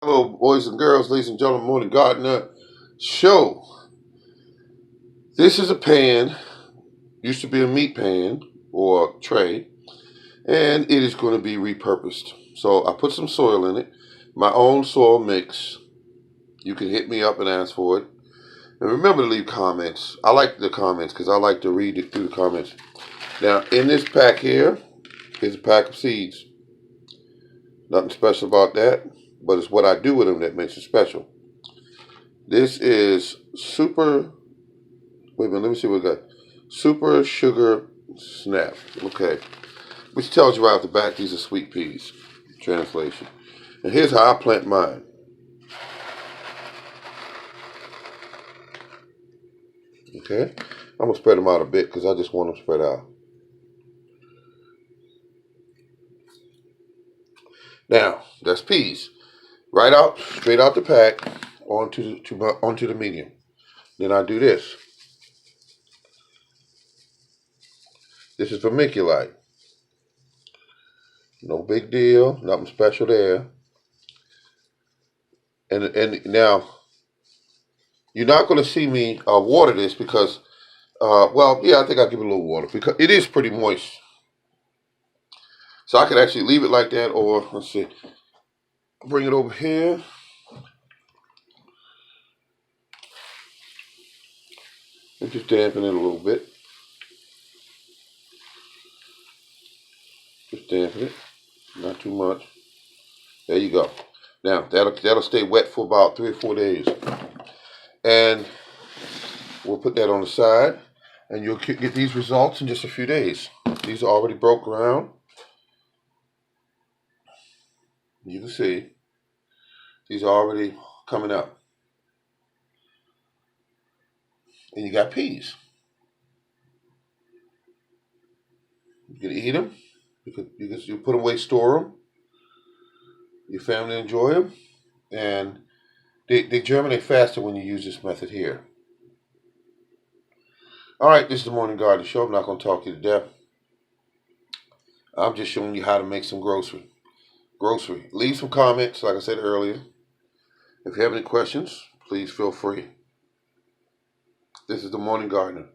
Hello, boys and girls, ladies and gentlemen, Morning Gardener Show. This is a pan, used to be a meat pan or tray, and it is going to be repurposed. So I put some soil in it, my own soil mix. You can hit me up and ask for it. And remember to leave comments. I like the comments because I like to read it through the comments. Now, in this pack here is a pack of seeds. Nothing special about that, but it's what I do with them that makes it special. This is wait a minute, let me see what we got. Super Sugar Snap. Okay. Which tells you right off the back these are sweet peas. Translation. And here's how I plant mine. Okay. I'm going to spread them out a bit because I just want them spread out. Now, that's peas. Right out, straight out the pack, onto the medium. Then I do this. This is vermiculite. No big deal, nothing special there. And now, you're not going to see me water this because, well, yeah, I think I'll give it a little water because it is pretty moist. So I could actually leave it like that, or let's see, bring it over here. And just dampen it a little bit. Just dampen it, not too much. There you go. Now that'll stay wet for about 3 or 4 days, and we'll put that on the side, and you'll get these results in just a few days. These are already broke ground. You can see these are already coming up, and you got peas. You can eat them. You put them away, store them. Your family enjoy them, and they germinate faster when you use this method here. All right, this is the Morning Garden Show. I'm not going to talk you to death. I'm just showing you how to make some grocery. Leave some comments, like I said earlier. If you have any questions, please feel free. This is the Morning Gardener.